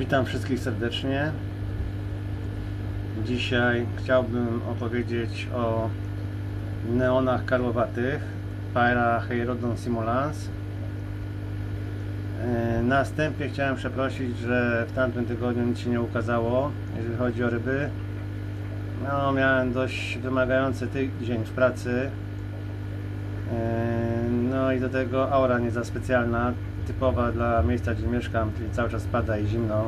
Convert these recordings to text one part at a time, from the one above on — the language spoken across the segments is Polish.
Witam wszystkich serdecznie. Dzisiaj chciałbym opowiedzieć o neonach karłowatych Paraheirodon simulans. Na wstępie chciałem przeprosić, że w tamtym tygodniu nic się nie ukazało, jeżeli chodzi o ryby. No, miałem dość wymagający tydzień w pracy. No i do tego aura nie za specjalna, typowa dla miejsca, gdzie mieszkam, czyli cały czas pada i zimno.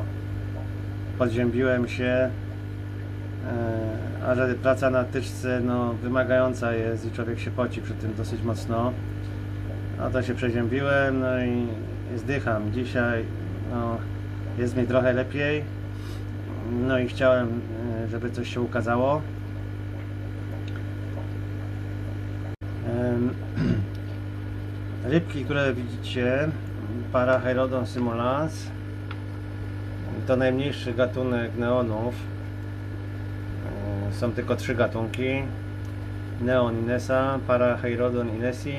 Podziębiłem się, a że praca na tyczce no, wymagająca jest i człowiek się poci przy tym dosyć mocno. No to się przeziębiłem, no i zdycham. Dzisiaj no, jest mi trochę lepiej. No i chciałem, żeby coś się ukazało. Rybki, które widzicie, Paraheirodon simulans, to najmniejszy gatunek neonów. Są tylko 3 gatunki: neon inesa, Paraheirodon inesi,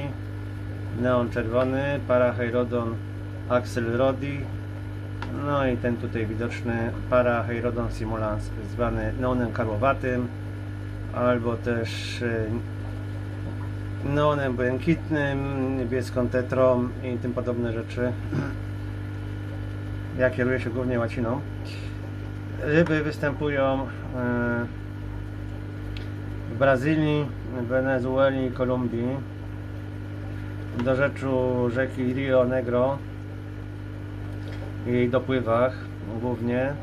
neon czerwony, Paraheirodon axelrodi, no i ten tutaj widoczny Paraheirodon simulans, zwany neonem karłowatym albo też neonem błękitnym, niebieską tetrą i tym podobne rzeczy. Ja kieruję się głównie łaciną. Ryby występują w Brazylii, Wenezueli i Kolumbii, w dorzeczu rzeki Rio Negro i jej dopływach głównie.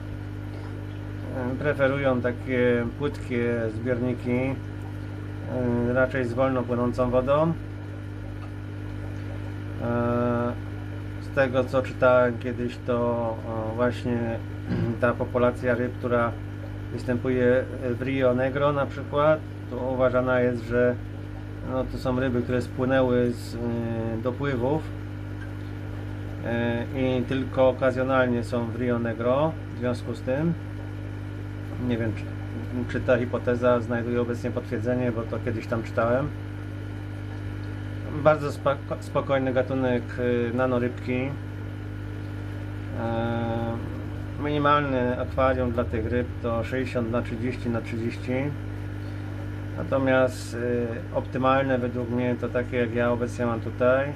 Preferują takie płytkie zbiorniki, raczej z wolno płynącą wodą. Z tego co czytałem kiedyś, to właśnie ta populacja ryb, która występuje w Rio Negro na przykład, to uważana jest, że no, to są ryby, które spłynęły z dopływów i tylko okazjonalnie są w Rio Negro. W związku z tym nie wiem, czy ta hipoteza znajduje obecnie potwierdzenie, bo to kiedyś tam czytałem. Bardzo spokojny gatunek nanorybki. Minimalny akwarium dla tych ryb to 60 na 30 na 30. Natomiast optymalne według mnie to takie, jak ja obecnie mam tutaj,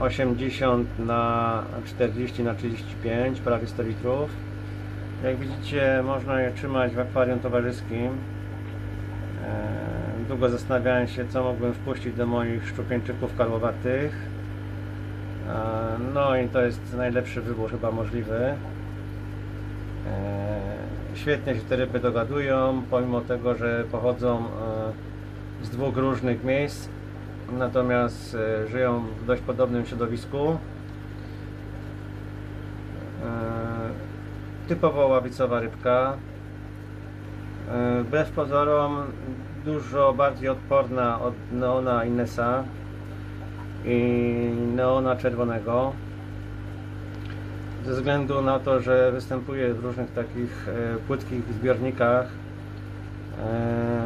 80 na 40 na 35, prawie 100 litrów. Jak widzicie, można je trzymać w akwarium towarzyskim. Długo zastanawiałem się, co mógłbym wpuścić do moich szczupieńczyków karłowatych. No i to jest najlepszy wybór chyba możliwy. Świetnie się te ryby dogadują, pomimo tego, że pochodzą z 2 różnych miejsc, natomiast żyją w dość podobnym środowisku. Typowo ławicowa rybka, wbrew pozorom dużo bardziej odporna od neona inesa i neona czerwonego, ze względu na to, że występuje w różnych takich płytkich zbiornikach.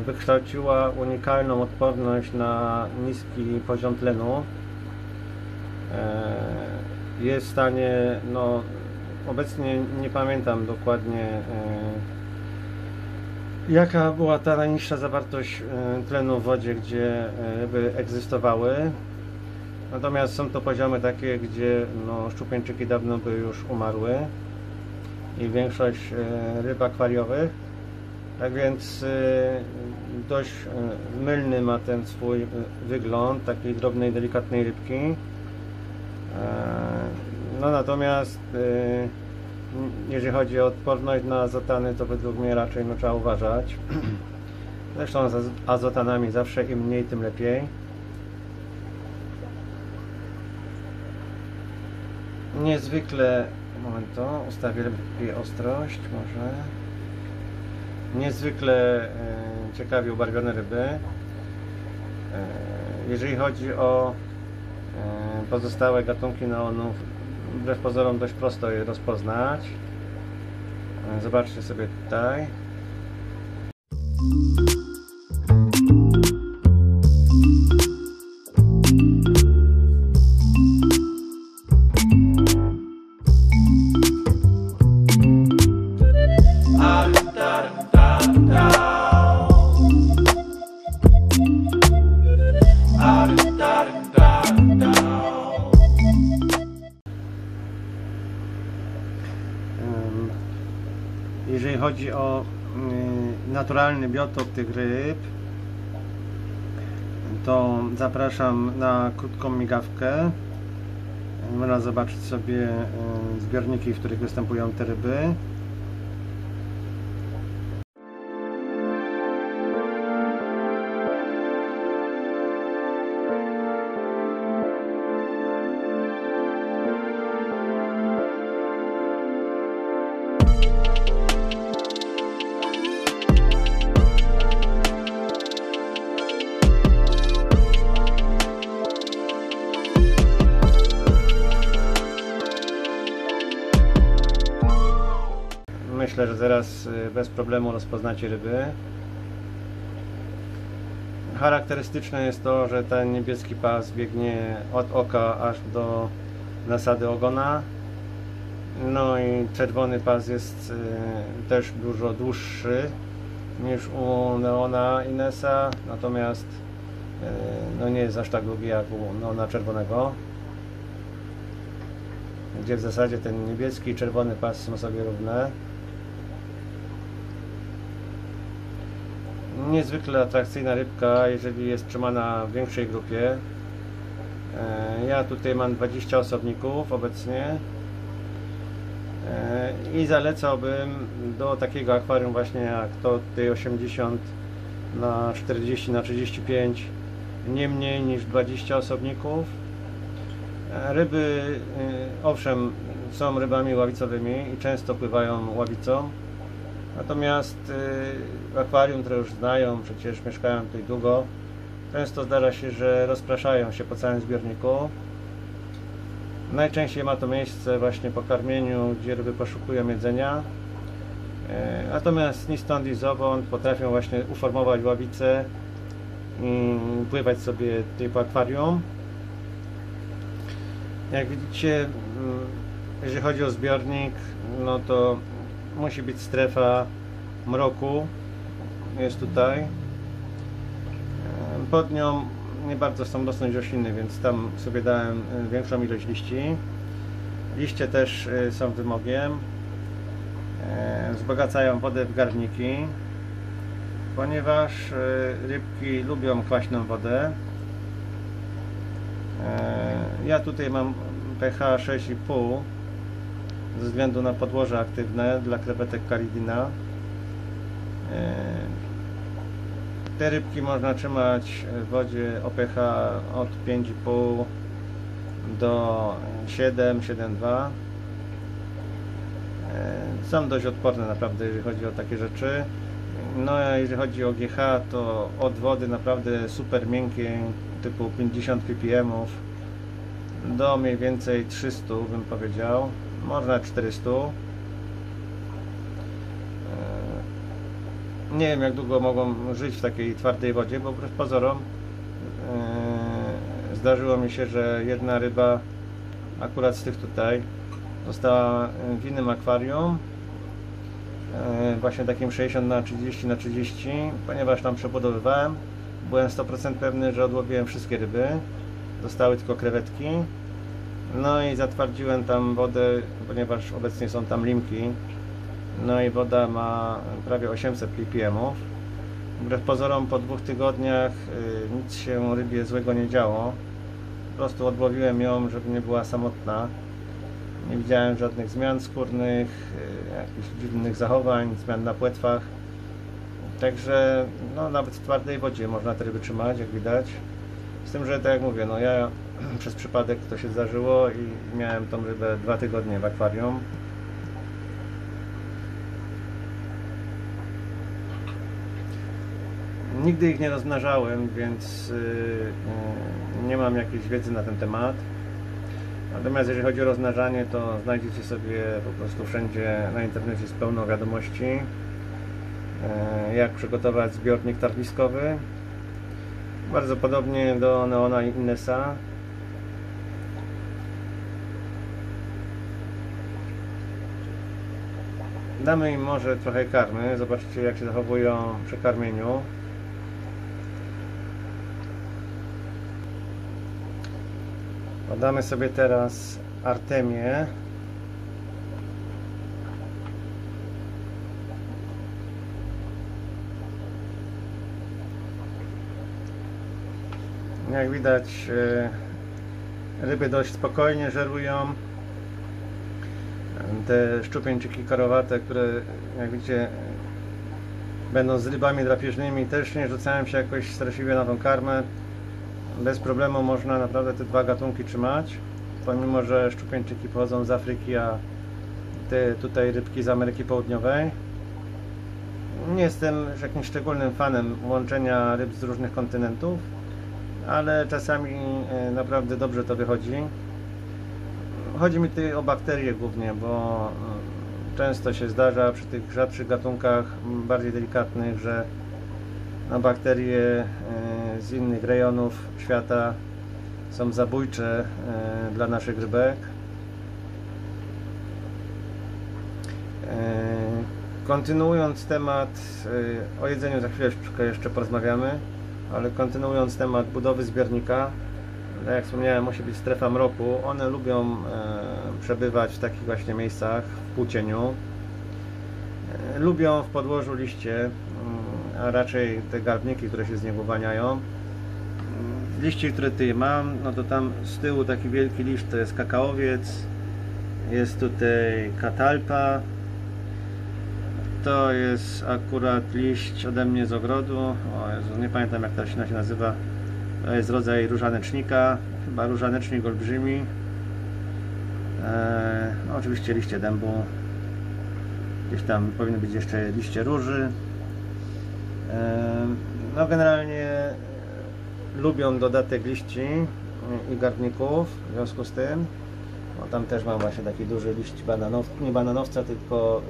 Wykształciła unikalną odporność na niski poziom tlenu. Jest w stanie, no obecnie nie pamiętam dokładnie jaka była ta najniższa zawartość tlenu w wodzie, gdzie ryby egzystowały. Natomiast są to poziomy takie, gdzie no, szczupieńczyki dawno by już umarły i większość ryb akwariowych. Tak więc dość mylny ma ten swój wygląd takiej drobnej, delikatnej rybki. No natomiast jeżeli chodzi o odporność na azotany, to według mnie raczej no, trzeba uważać. Zresztą z azotanami zawsze im mniej, tym lepiej. Niezwykle, momentu, ustawię lepiej ostrość może. Niezwykle ciekawie ubarwione ryby. Jeżeli chodzi o pozostałe gatunki neonów, wbrew pozorom dość prosto je rozpoznać. Zobaczcie sobie tutaj. chodzi o naturalny biotop tych ryb, to zapraszam na krótką migawkę. Można zobaczyć sobie zbiorniki, w których występują te ryby. Myślę, że zaraz bez problemu rozpoznacie ryby. Charakterystyczne jest to, że ten niebieski pas biegnie od oka aż do nasady ogona. No i czerwony pas jest też dużo dłuższy niż u Neona Inesa, natomiast no nie jest aż tak długi jak u Neona czerwonego, gdzie w zasadzie ten niebieski i czerwony pas są sobie równe. Niezwykle atrakcyjna rybka, jeżeli jest trzymana w większej grupie. Ja tutaj mam 20 osobników obecnie i zalecałbym do takiego akwarium właśnie jak to tutaj 80 na 40 na 35, nie mniej niż 20 osobników. Ryby owszem są rybami ławicowymi i często pływają ławicą. Natomiast w akwarium, które już znają, przecież mieszkają tutaj długo, często zdarza się, że rozpraszają się po całym zbiorniku. Najczęściej ma to miejsce właśnie po karmieniu, gdzie ryby poszukują jedzenia. Natomiast ni stąd, ni zowąd potrafią właśnie uformować ławicę i pływać sobie tutaj po akwarium. Jak widzicie, jeżeli chodzi o zbiornik, no to musi być strefa mroku, jest tutaj. Pod nią nie bardzo są rosnąć rośliny, więc tam sobie dałem większą ilość liści. Liście też są wymogiem. Wzbogacają wodę w garniki, ponieważ rybki lubią kwaśną wodę. Ja tutaj mam pH 6,5 ze względu na podłoże aktywne dla krewetek Caridina. Te rybki można trzymać w wodzie o pH od 5,5 do 7,2. Są dość odporne naprawdę, jeżeli chodzi o takie rzeczy. No a jeżeli chodzi o GH, to od wody naprawdę super miękkiej, typu 50 ppm do mniej więcej 300 bym powiedział, można 400. Nie wiem jak długo mogą żyć w takiej twardej wodzie, bo wbrew pozorom zdarzyło mi się, że jedna ryba akurat z tych tutaj została w innym akwarium, właśnie takim 60 na 30 na 30, ponieważ tam przebudowywałem, byłem 100% pewny, że odłowiłem wszystkie ryby, zostały tylko krewetki. No i zatwardziłem tam wodę, ponieważ obecnie są tam limki. No i woda ma prawie 800 ppm. Wbrew pozorom po 2 tygodniach nic się rybie złego nie działo. Po prostu odłowiłem ją, żeby nie była samotna. Nie widziałem żadnych zmian skórnych, jakichś dziwnych zachowań, zmian na płetwach. Także no, nawet w twardej wodzie można te ryby trzymać, jak widać. Z tym, że tak jak mówię, no ja przez przypadek to się zdarzyło i miałem tą rybę 2 tygodnie w akwarium. Nigdy ich nie rozmnażałem, więc nie mam jakiejś wiedzy na ten temat. Natomiast jeżeli chodzi o rozmnażanie, to znajdziecie sobie po prostu wszędzie na internecie z pełno wiadomości, jak przygotować zbiornik tarliskowy. Bardzo podobnie do Neona Inesa. Damy im może trochę karmy, zobaczcie jak się zachowują przy karmieniu. Podamy sobie teraz Artemię. Jak widać, ryby dość spokojnie żerują. Te szczupieńczyki karowate, które jak widzicie będą z rybami drapieżnymi, też nie rzucałem się jakoś straszliwie na tą karmę. Bez problemu można naprawdę te dwa gatunki trzymać, pomimo że szczupieńczyki pochodzą z Afryki, a te tutaj rybki z Ameryki Południowej. Nie jestem jakimś szczególnym fanem łączenia ryb z różnych kontynentów, ale czasami naprawdę dobrze to wychodzi. Chodzi mi tutaj o bakterie głównie, bo często się zdarza przy tych rzadszych gatunkach, bardziej delikatnych, że bakterie z innych rejonów świata są zabójcze dla naszych rybek. Kontynuując temat, o jedzeniu za chwileczkę jeszcze porozmawiamy, ale kontynuując temat budowy zbiornika, jak wspomniałem, musi być strefa mroku. One lubią przebywać w takich właśnie miejscach, w półcieniu. Lubią w podłożu liście, a raczej te garbniki, które się z niego uwalniają. Liści, które tutaj mam, no to tam z tyłu taki wielki liść to jest kakaowiec, jest tutaj katalpa, to jest akurat liść ode mnie z ogrodu, o Jezu, nie pamiętam jak ta roślina się nazywa, to jest rodzaj różanecznika, chyba różanecznik olbrzymi, no oczywiście liście dębu, gdzieś tam powinny być jeszcze liście róży. No generalnie lubią dodatek liści i garbników, w związku z tym tam też mam właśnie taki duży liść nie bananowca, tylko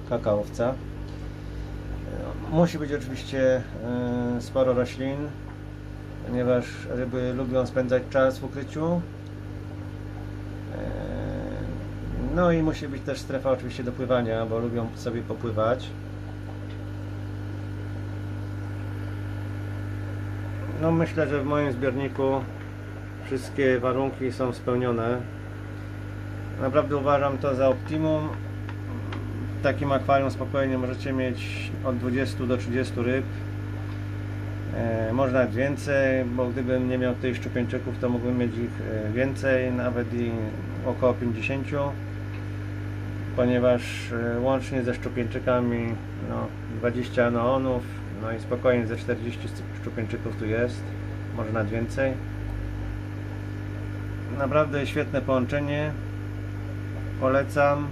kakaowca. Musi być oczywiście sporo roślin, ponieważ ryby lubią spędzać czas w ukryciu. No i musi być też strefa oczywiście do pływania, bo lubią sobie popływać. No myślę, że w moim zbiorniku wszystkie warunki są spełnione. Naprawdę uważam to za optimum. W takim akwarium spokojnie możecie mieć od 20 do 30 ryb. Można nawet więcej, bo gdybym nie miał tych szczupieńczyków, to mógłbym mieć ich więcej, nawet i około 50, ponieważ łącznie ze szczupieńczykami 20 noonów, no i spokojnie ze 40 szczupieńczyków tu jest, może nawet więcej. Naprawdę świetne połączenie, polecam.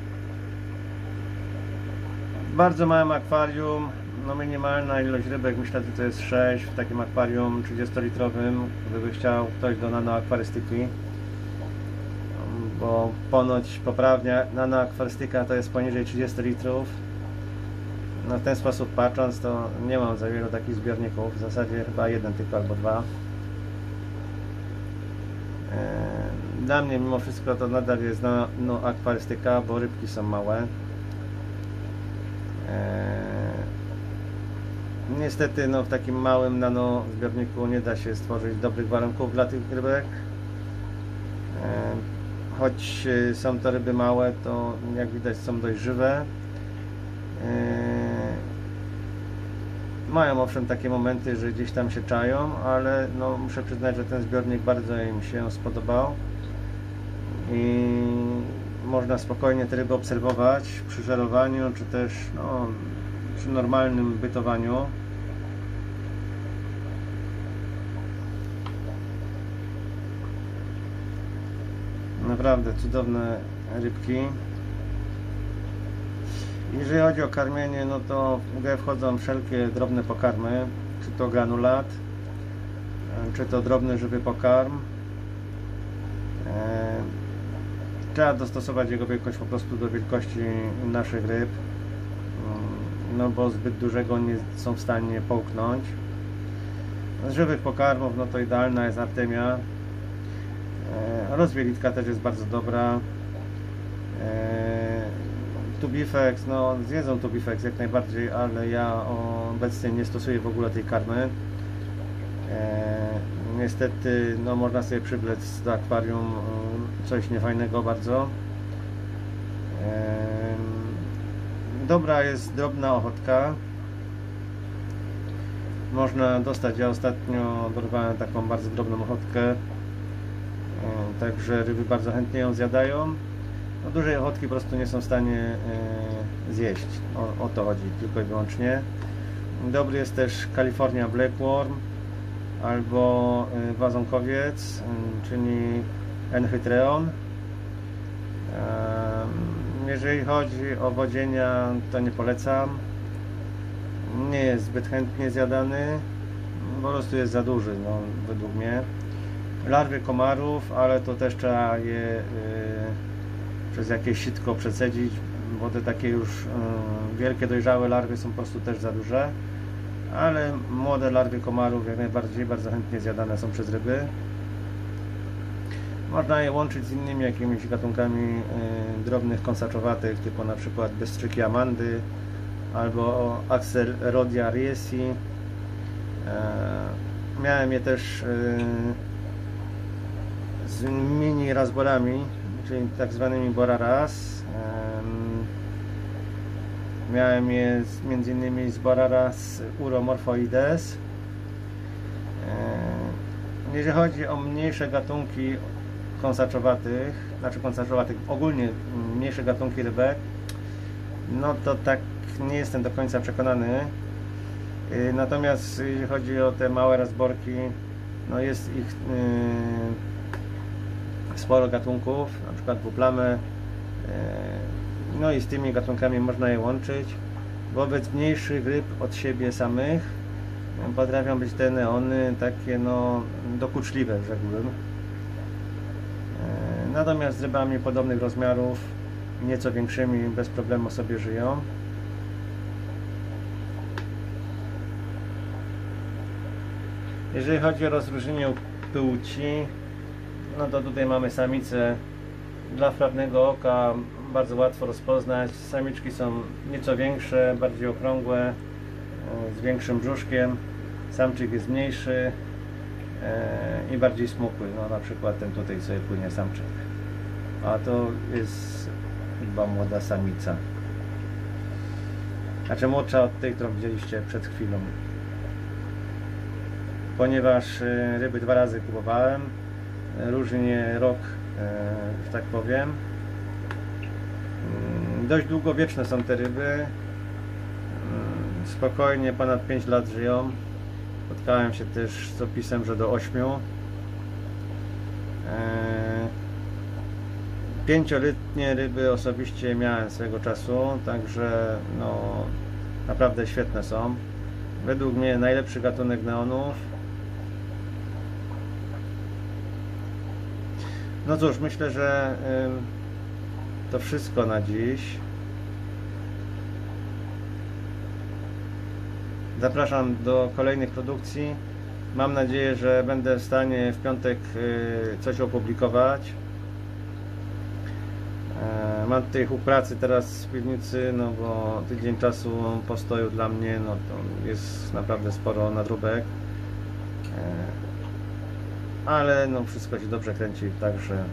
W bardzo małym akwarium, no minimalna ilość rybek, myślę, że to jest 6 w takim akwarium 30-litrowym, gdyby chciał ktoś do nanoakwarystyki, bo ponoć poprawnie nanoakwarystyka to jest poniżej 30 litrów. No w ten sposób patrząc, to nie mam za wielu takich zbiorników, w zasadzie chyba jeden tylko albo dwa. Dla mnie mimo wszystko to nadal jest nanoakwarystyka, bo rybki są małe. Niestety w takim małym nano zbiorniku nie da się stworzyć dobrych warunków dla tych rybek. Choć są to ryby małe, to jak widać są dość żywe. Mają owszem takie momenty, że gdzieś tam się czają, ale muszę przyznać, że ten zbiornik bardzo im się spodobał i można spokojnie te ryby obserwować przy żerowaniu, czy też przy normalnym bytowaniu. Naprawdę cudowne rybki. Jeżeli chodzi o karmienie, no to w grę wchodzą wszelkie drobne pokarmy, czy to granulat, czy to drobny żywy pokarm. Trzeba dostosować jego wielkość po prostu do wielkości naszych ryb, no bo zbyt dużego nie są w stanie połknąć. Z żywych pokarmów, no to idealna jest artemia. Rozwielitka też jest bardzo dobra. Tubifex, no zjedzą Tubifex jak najbardziej, ale ja obecnie nie stosuję w ogóle tej karmy. Niestety można sobie przywlec do akwarium coś niefajnego bardzo. Dobra jest drobna ochotka. można dostać. Ja ostatnio dorwałem taką bardzo drobną ochotkę, także ryby bardzo chętnie ją zjadają. No, dużej ochotki po prostu nie są w stanie zjeść, o to chodzi tylko i wyłącznie. Dobry jest też California Blackworm albo wazonkowiec, czyli Enchytreon. Jeżeli chodzi o wodzienia, to nie polecam. Nie jest zbyt chętnie zjadany, po prostu jest za duży, no, według mnie. Larwy komarów, ale to też trzeba je przez jakieś sitko przecedzić, bo te takie już wielkie, dojrzałe larwy są po prostu też za duże. Ale młode larwy komarów jak najbardziej bardzo chętnie zjadane są przez ryby. Można je łączyć z innymi jakimiś gatunkami drobnych kąsaczowatych, typu na przykład bystrzyki amandy albo Axelrodia riesi. Miałem je też z mini rasborami, czyli tak zwanymi boraras. Miałem je między innymi z boraras uromorphoides. Jeżeli chodzi o mniejsze gatunki kąsaczowatych, ogólnie mniejsze gatunki rybek, no to tak nie jestem do końca przekonany. Natomiast jeżeli chodzi o te małe rasborki, no jest ich sporo gatunków, na przykład buplamy, no i z tymi gatunkami można je łączyć. Wobec mniejszych ryb od siebie samych potrafią być te neony takie no dokuczliwe, rzekłbym. Natomiast z rybami podobnych rozmiarów, nieco większymi, bez problemu sobie żyją. Jeżeli chodzi o rozróżnienie płci, no to tutaj mamy samicę. Dla wprawnego oka bardzo łatwo rozpoznać. Samiczki są nieco większe, bardziej okrągłe, z większym brzuszkiem. Samczyk jest mniejszy i bardziej smukły. No na przykład ten tutaj sobie płynie samczyk. A to jest chyba młoda samica. Znaczy młodsza od tej, którą widzieliście przed chwilą. Ponieważ ryby 2 razy kupowałem, różnie rok, że tak powiem. Dość długowieczne są te ryby. Spokojnie ponad 5 lat żyją. Spotkałem się też z opisem, że do 8. 5-letnie ryby osobiście miałem swego czasu, także no naprawdę świetne są. Według mnie najlepszy gatunek neonów. No cóż, myślę, że to wszystko na dziś. Zapraszam do kolejnych produkcji. Mam nadzieję, że będę w stanie w piątek coś opublikować. Mam tutaj huk pracy teraz w piwnicy, no bo tydzień czasu postoju dla mnie, no to jest naprawdę sporo nadróbek. Ale no wszystko się dobrze kręci, także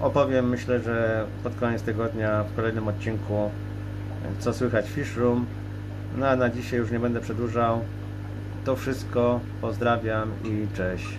opowiem, myślę, że pod koniec tygodnia w kolejnym odcinku co słychać w Fish Room. No a na dzisiaj już nie będę przedłużał. To wszystko, pozdrawiam i cześć.